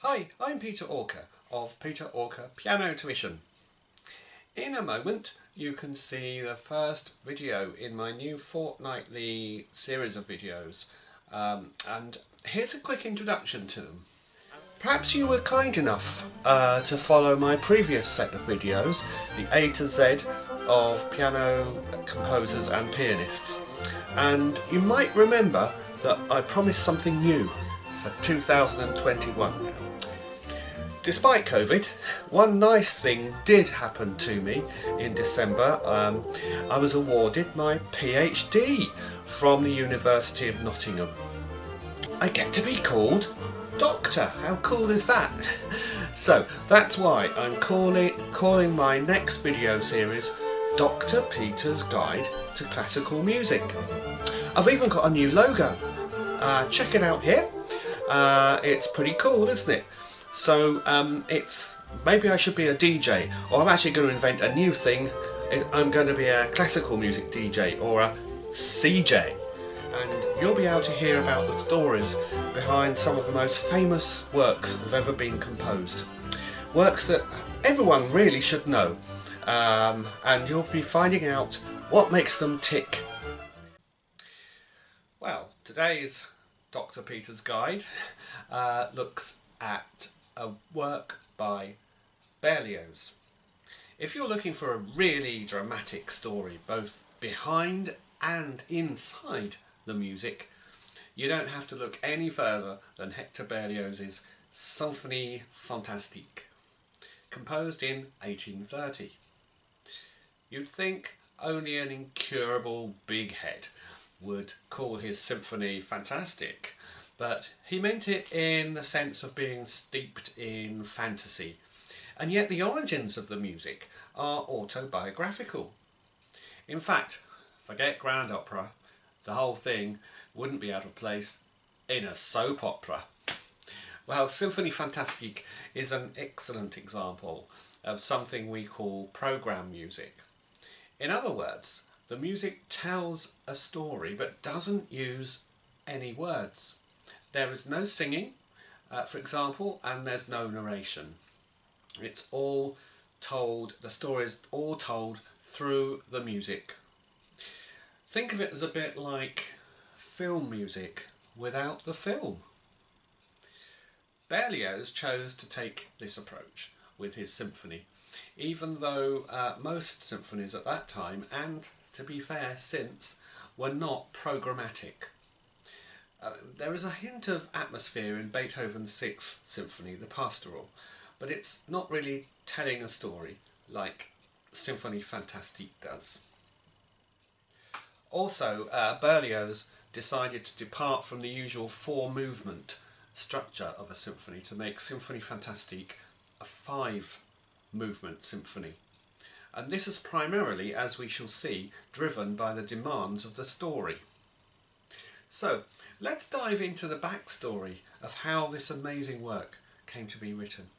Hi, I'm Peter Orker of Peter Orker Piano Tuition. In a moment you can see the first video in my new fortnightly series of videos, and here's a quick introduction to them. Perhaps you were kind enough to follow my previous set of videos, the A to Z of piano composers and pianists, and you might remember that I promised something new for 2021. Despite COVID, one nice thing did happen to me in December. I was awarded my PhD from the University of Nottingham. I get to be called Doctor. How cool is that? So that's why I'm calling my next video series Dr. Peter's Guide to Classical Music. I've even got a new logo. Check it out here. It's pretty cool, isn't it? So maybe I should be a DJ, or I'm actually going to invent a new thing. I'm going to be a classical music DJ or a CJ, and you'll be able to hear about the stories behind some of the most famous works that have ever been composed. Works that everyone really should know, and you'll be finding out what makes them tick. Well, today's Dr. Peter's Guide looks at a work by Berlioz. If you're looking for a really dramatic story, both behind and inside the music, you don't have to look any further than Hector Berlioz's Symphonie Fantastique, composed in 1830. You'd think only an incurable big head would call his symphony fantastic, but he meant it in the sense of being steeped in fantasy, and yet the origins of the music are autobiographical. In fact, forget grand opera, the whole thing wouldn't be out of place in a soap opera. Well, Symphonie Fantastique is an excellent example of something we call program music. In other words, the music tells a story but doesn't use any words. There is no singing, for example, and there's no narration. It's all told, the story is all told through the music. Think of it as a bit like film music without the film. Berlioz chose to take this approach with his symphony, even though most symphonies at that time, and to be fair since, were not programmatic. There is a hint of atmosphere in Beethoven's Sixth Symphony, the Pastoral, but it's not really telling a story like Symphonie Fantastique does. Also, Berlioz decided to depart from the usual four-movement structure of a symphony to make Symphonie Fantastique a five-movement symphony. And this is primarily, as we shall see, driven by the demands of the story. So, let's dive into the backstory of how this amazing work came to be written.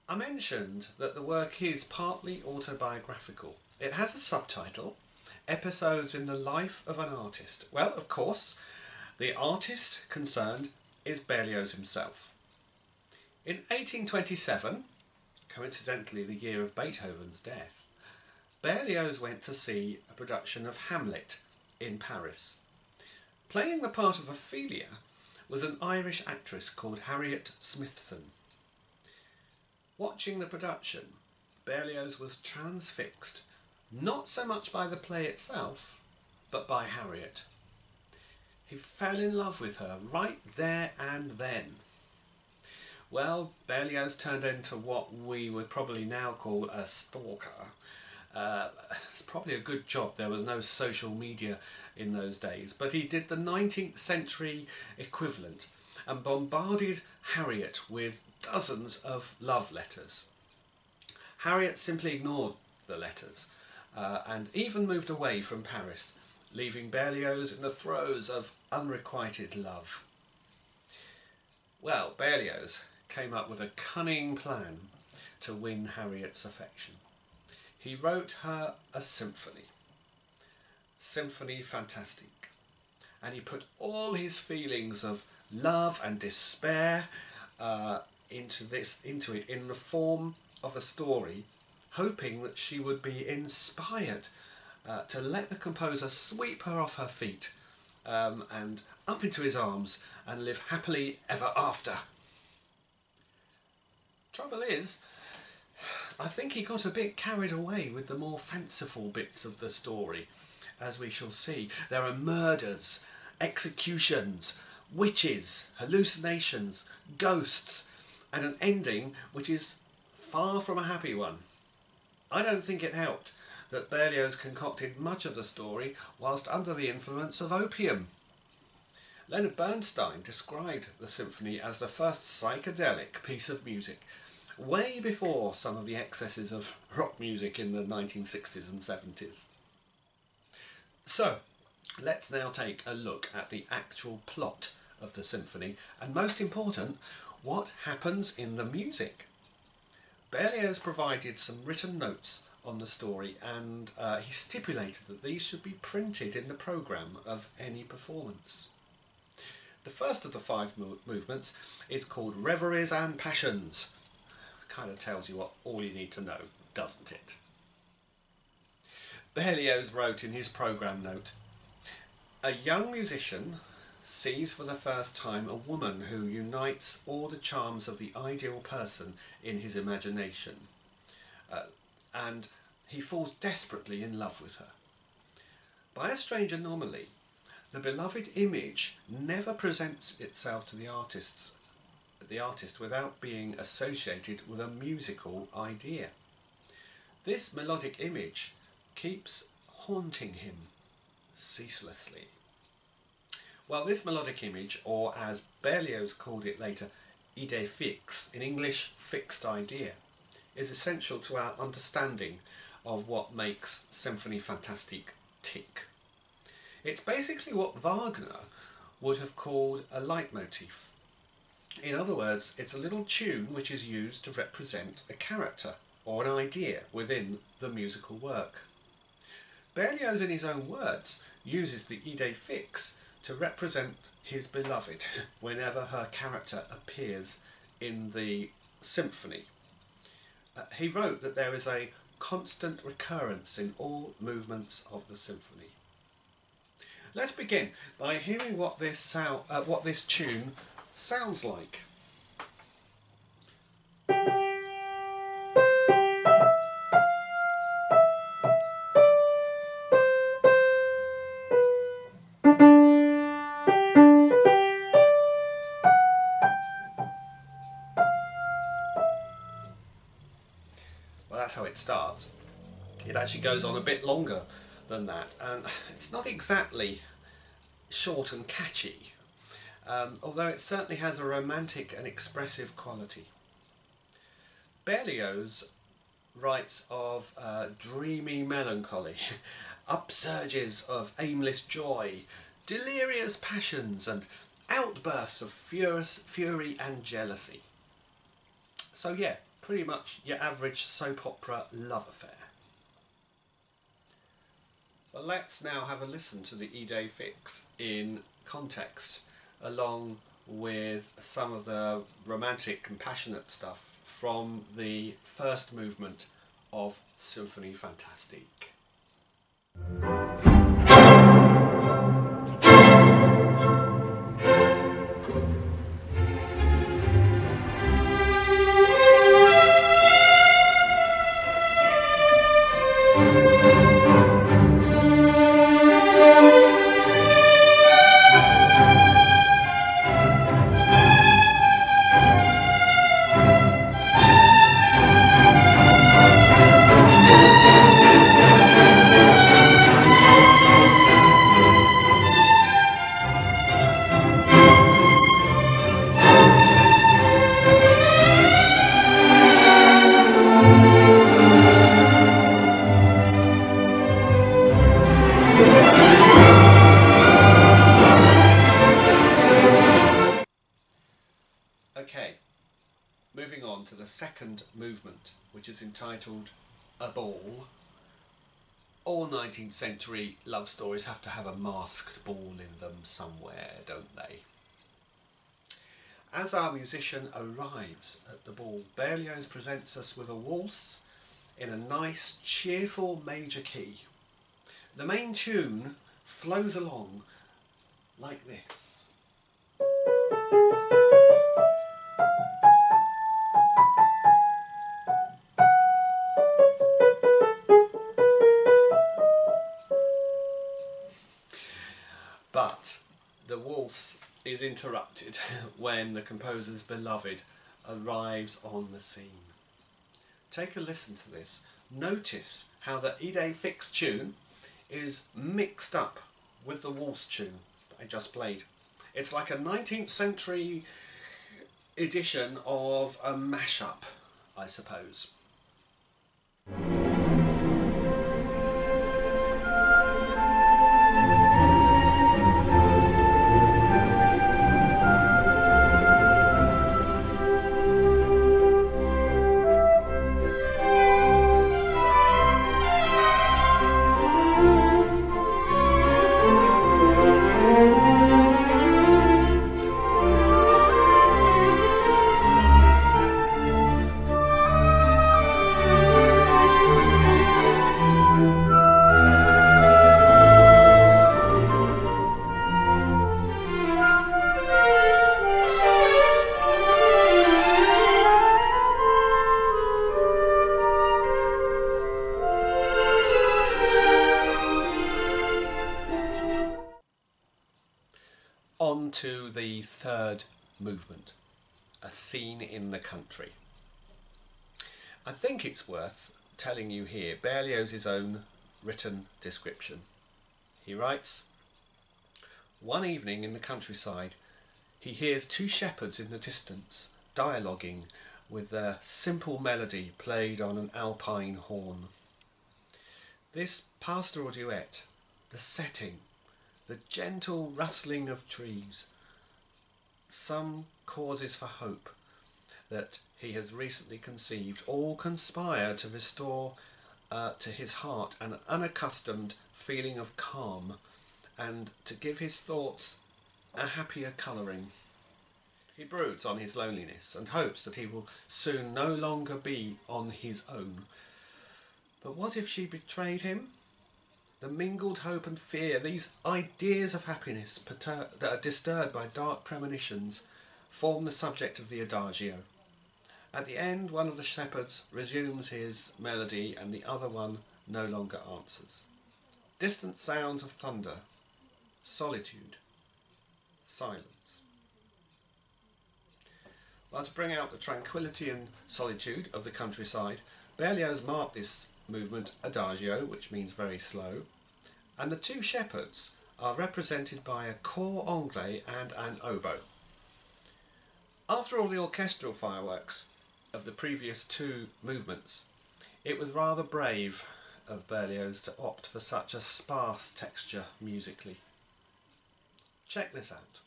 I mentioned that the work is partly autobiographical. It has a subtitle, Episodes in the Life of an Artist. Well, of course, the artist concerned is Berlioz himself. In 1827, coincidentally the year of Beethoven's death, Berlioz went to see a production of Hamlet in Paris. Playing the part of Ophelia was an Irish actress called Harriet Smithson. Watching the production, Berlioz was transfixed, not so much by the play itself, but by Harriet. He fell in love with her right there and then. Well, Berlioz turned into what we would probably now call a stalker. It's probably a good job there was no social media in those days, but he did the 19th century equivalent and bombarded Harriet with dozens of love letters. Harriet simply ignored the letters and even moved away from Paris, leaving Berlioz in the throes of unrequited love. Well, Berlioz came up with a cunning plan to win Harriet's affection. He wrote her a symphony, Symphonie Fantastique, and he put all his feelings of love and despair into it in the form of a story, hoping that she would be inspired to let the composer sweep her off her feet and up into his arms and live happily ever after. Trouble is, I think he got a bit carried away with the more fanciful bits of the story. As we shall see, there are murders, executions, witches, hallucinations, ghosts, and an ending which is far from a happy one. I don't think it helped that Berlioz concocted much of the story whilst under the influence of opium. Leonard Bernstein described the symphony as the first psychedelic piece of music, way before some of the excesses of rock music in the 1960s and 70s. So, let's now take a look at the actual plot of the symphony, and most important, what happens in the music. Berlioz provided some written notes on the story, and he stipulated that these should be printed in the programme of any performance. The first of the 5 movements is called Reveries and Passions. Kind of tells you all you need to know, doesn't it? Berlioz wrote in his programme note, "A young musician sees for the first time a woman who unites all the charms of the ideal person in his imagination, and he falls desperately in love with her. By a strange anomaly, the beloved image never presents itself to the artist without being associated with a musical idea. This melodic image keeps haunting him ceaselessly." Well, this melodic image, or as Berlioz called it later, idée fixe, in English, fixed idea, is essential to our understanding of what makes Symphonie Fantastique tick. It's basically what Wagner would have called a leitmotif. In other words, it's a little tune which is used to represent a character or an idea within the musical work. Berlioz, in his own words, uses the idée fixe to represent his beloved whenever her character appears in the symphony. He wrote that there is a constant recurrence in all movements of the symphony. Let's begin by hearing what this tune sounds like. Well, that's how it starts. It actually goes on a bit longer than that, and it's not exactly short and catchy, although it certainly has a romantic and expressive quality. Berlioz writes of dreamy melancholy, upsurges of aimless joy, delirious passions, and outbursts of fury and jealousy. So yeah, pretty much your average soap opera love affair. Well, let's now have a listen to the idée fixe in context, along with some of the romantic and passionate stuff from the first movement of Symphonie Fantastique. Okay, moving on to the second movement, which is entitled A Ball. All 19th century love stories have to have a masked ball in them somewhere, don't they? As our musician arrives at the ball, Berlioz presents us with a waltz in a nice, cheerful major key. The main tune flows along like this. But the waltz is interrupted when the composer's beloved arrives on the scene. Take a listen to this. Notice how the idée fixe tune is mixed up with the waltz tune that I just played. It's like a 19th century edition of a mashup, I suppose. On to the third movement, a scene in the country. I think it's worth telling you here Berlioz's own written description. He writes, "One evening in the countryside, he hears two shepherds in the distance dialoguing with their simple melody played on an alpine horn. This pastoral duet, the setting, the gentle rustling of trees, some causes for hope that he has recently conceived, all conspire to restore to his heart an unaccustomed feeling of calm and to give his thoughts a happier colouring. He broods on his loneliness and hopes that he will soon no longer be on his own. But what if she betrayed him? The mingled hope and fear, these ideas of happiness that are disturbed by dark premonitions, form the subject of the adagio. At the end, one of the shepherds resumes his melody and the other one no longer answers. Distant sounds of thunder, solitude, silence." Well, to bring out the tranquility and solitude of the countryside, Berlioz marked this movement adagio, which means very slow, and the two shepherds are represented by a cor anglais and an oboe. After all the orchestral fireworks of the previous two movements, it was rather brave of Berlioz to opt for such a sparse texture musically. Check this out.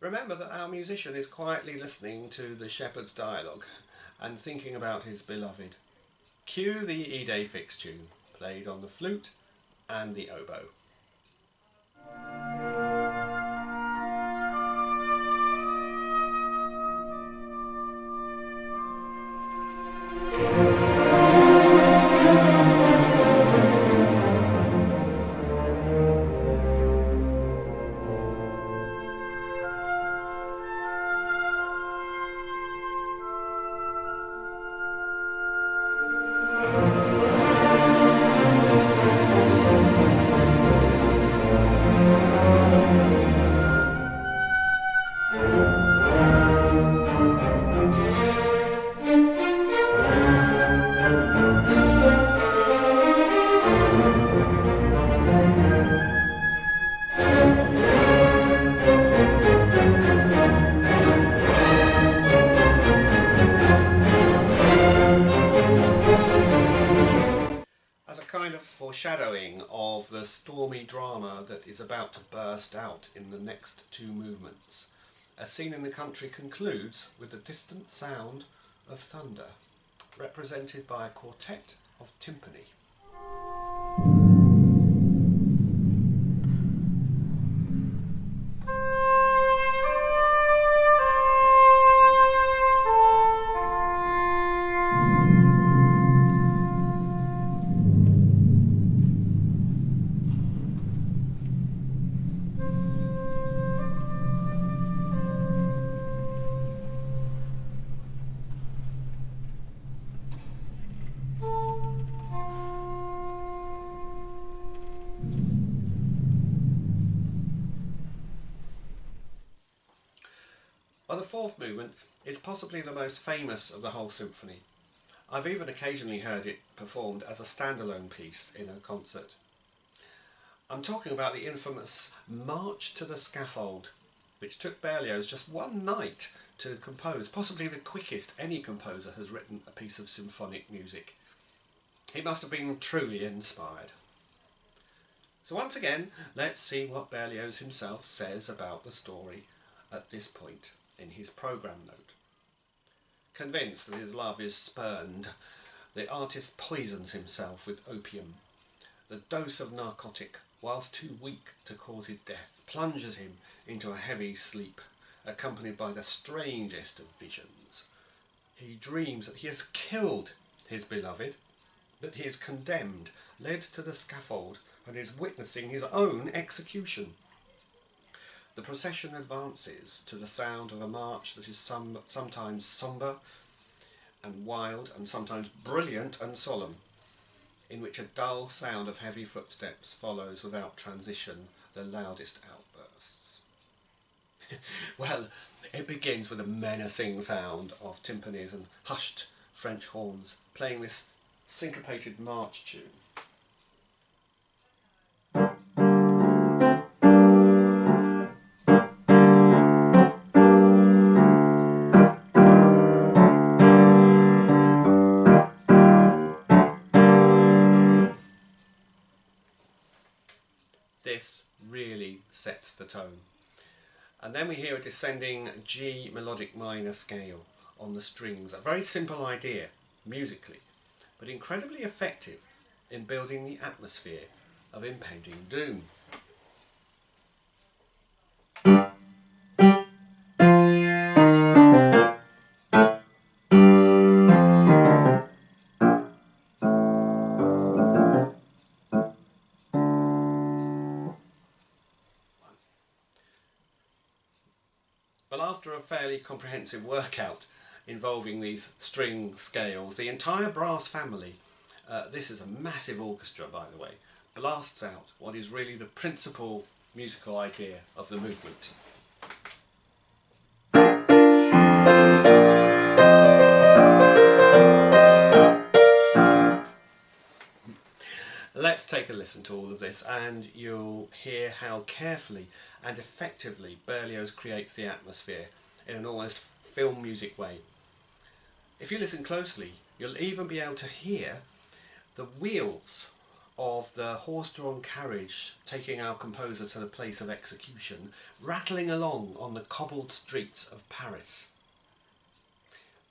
Remember that our musician is quietly listening to the shepherd's dialogue and thinking about his beloved. Cue the idée fixe tune, played on the flute and the oboe. the stormy drama that is about to burst out in the next two movements. A scene in the country concludes with the distant sound of thunder, represented by a quartet of timpani. Well, the fourth movement is possibly the most famous of the whole symphony. I've even occasionally heard it performed as a standalone piece in a concert. I'm talking about the infamous March to the Scaffold, which took Berlioz just one night to compose, possibly the quickest any composer has written a piece of symphonic music. He must have been truly inspired. So once again, let's see what Berlioz himself says about the story at this point in his programme note. Convinced that his love is spurned, the artist poisons himself with opium. The dose of narcotic, whilst too weak to cause his death, plunges him into a heavy sleep, accompanied by the strangest of visions. He dreams that he has killed his beloved, that he is condemned, led to the scaffold, and is witnessing his own execution. The procession advances to the sound of a march that is sometimes sombre and wild, and sometimes brilliant and solemn, in which a dull sound of heavy footsteps follows without transition the loudest outbursts. Well, it begins with a menacing sound of timpanis and hushed French horns playing this syncopated march tune. This really sets the tone. And then we hear a descending G melodic minor scale on the strings. A very simple idea, musically, but incredibly effective in building the atmosphere of impending doom. But after a fairly comprehensive workout involving these string scales, the entire brass family, this is a massive orchestra by the way, blasts out what is really the principal musical idea of the movement. Let's take a listen to all of this and you'll hear how carefully and effectively Berlioz creates the atmosphere in an almost film music way. If you listen closely, you'll even be able to hear the wheels of the horse-drawn carriage taking our composer to the place of execution, rattling along on the cobbled streets of Paris.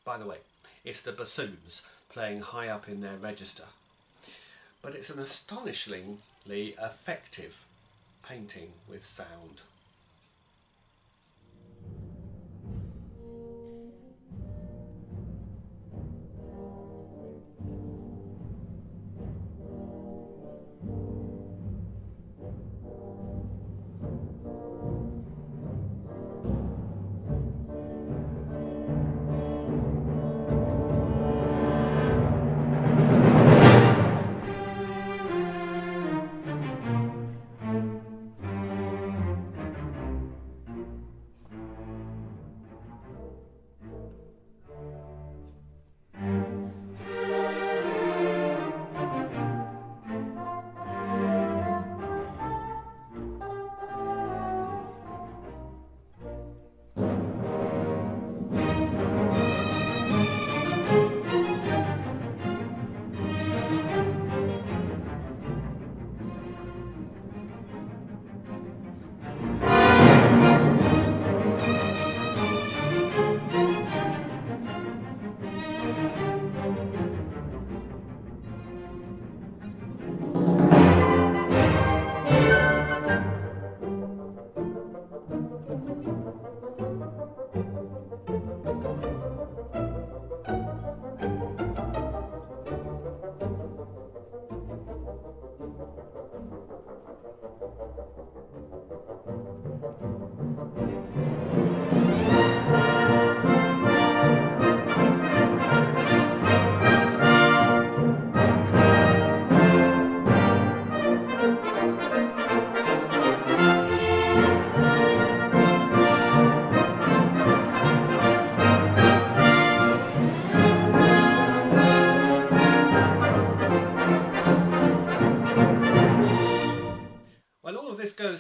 By the way, it's the bassoons playing high up in their register. But it's an astonishingly effective painting with sound.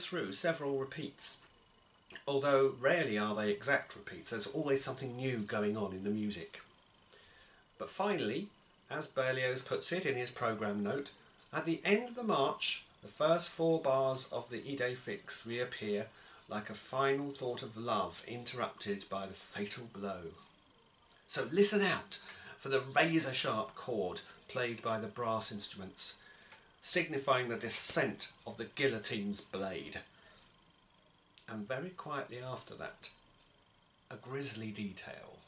through several repeats. Although rarely are they exact repeats, there's always something new going on in the music. But finally, as Berlioz puts it in his programme note, at the end of the march, the first 4 bars of the Idée fixe reappear like a final thought of love interrupted by the fatal blow. So listen out for the razor-sharp chord played by the brass instruments, signifying the descent of the guillotine's blade. And very quietly after that, a grisly detail.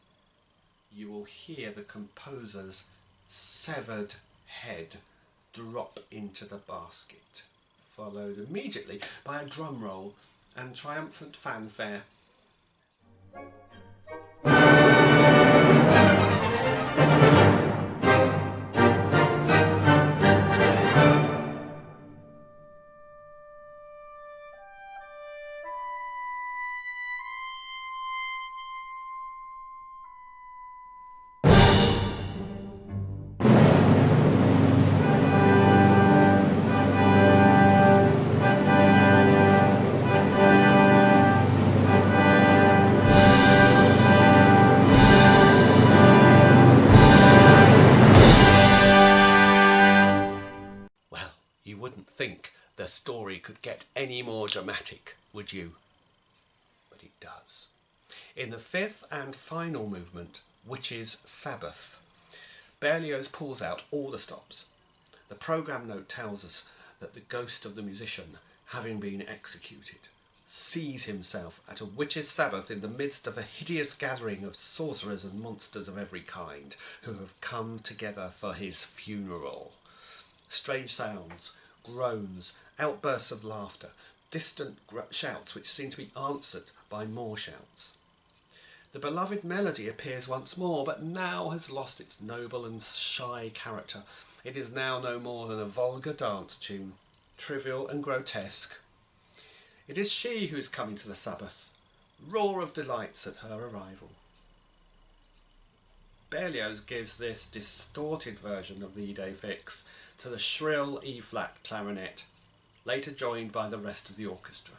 You will hear the composer's severed head drop into the basket, followed immediately by a drum roll and triumphant fanfare. You wouldn't think the story could get any more dramatic, would you? But it does. In the 5th and final movement, Witch's Sabbath, Berlioz pulls out all the stops. The programme note tells us that the ghost of the musician, having been executed, sees himself at a witch's sabbath in the midst of a hideous gathering of sorcerers and monsters of every kind who have come together for his funeral. Strange sounds, groans, outbursts of laughter, distant shouts which seem to be answered by more shouts. The beloved melody appears once more, but now has lost its noble and shy character. It is now no more than a vulgar dance tune, trivial and grotesque. It is she who is coming to the Sabbath, roar of delights at her arrival. Berlioz gives this distorted version of the Idée fixe to the shrill E-flat clarinet, later joined by the rest of the orchestra.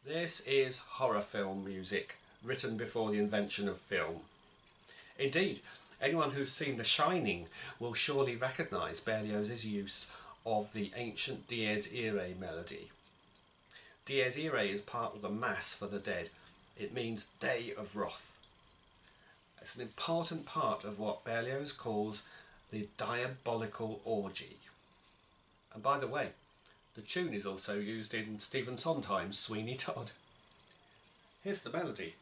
This is horror film music, written before the invention of film. Indeed, anyone who's seen The Shining will surely recognise Berlioz's use of the ancient Dies Irae melody. Dies Irae is part of the Mass for the dead. It means Day of Wrath. It's an important part of what Berlioz calls the diabolical orgy. And by the way, the tune is also used in Stephen Sondheim's Sweeney Todd. Here's the melody.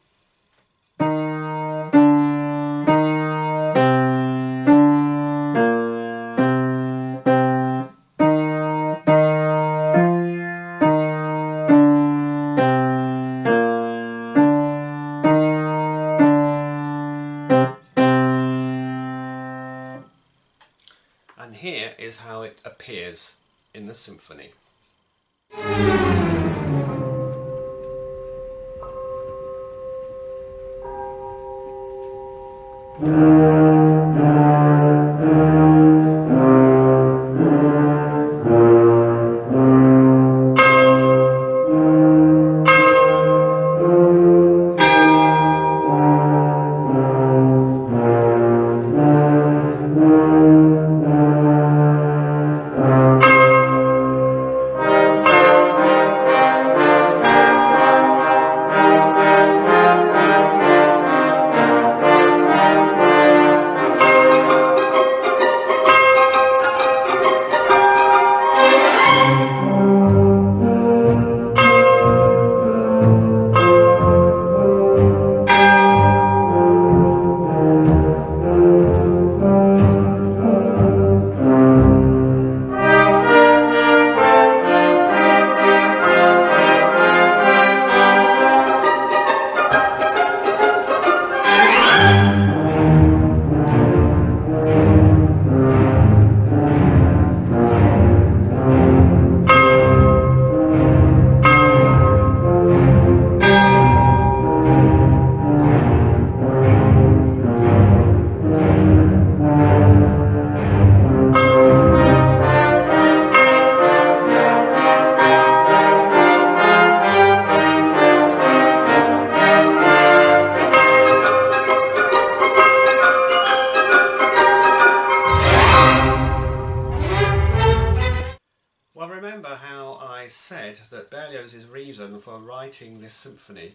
And here is how it appears in the symphony. said that Berlioz's reason for writing this symphony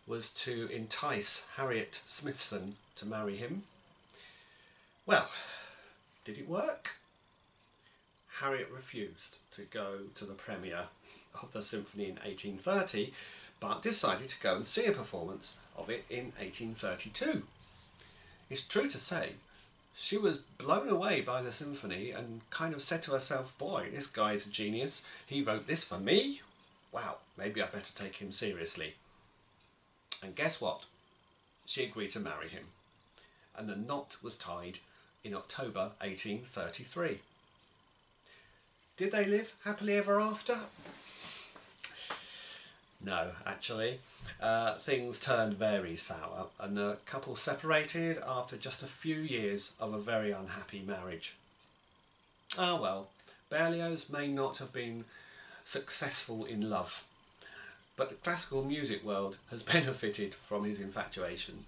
was to entice Harriet Smithson to marry him. Well, did it work? Harriet refused to go to the premiere of the symphony in 1830, but decided to go and see a performance of it in 1832. It's true to say, she was blown away by the symphony and kind of said to herself, boy, this guy's a genius. He wrote this for me? Wow, maybe I better take him seriously. And guess what? She agreed to marry him. And the knot was tied in October 1833. Did they live happily ever after? No, actually. Things turned very sour and the couple separated after just a few years of a very unhappy marriage. Ah well, Berlioz may not have been successful in love, but the classical music world has benefited from his infatuation.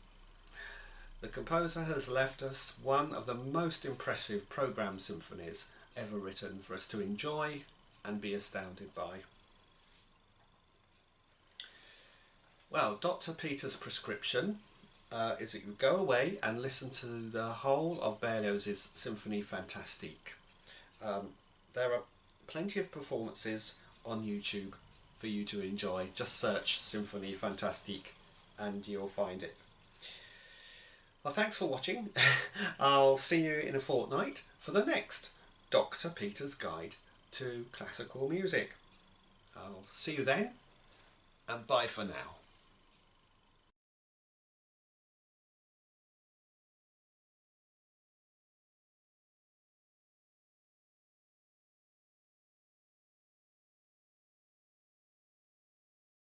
The composer has left us one of the most impressive programme symphonies ever written for us to enjoy and be astounded by. Well, Dr. Peter's prescription is that you go away and listen to the whole of Berlioz's Symphonie Fantastique. There are plenty of performances on YouTube for you to enjoy. Just search Symphonie Fantastique and you'll find it. Well, thanks for watching. I'll see you in a fortnight for the next Dr. Peter's Guide to Classical Music. I'll see you then, and bye for now.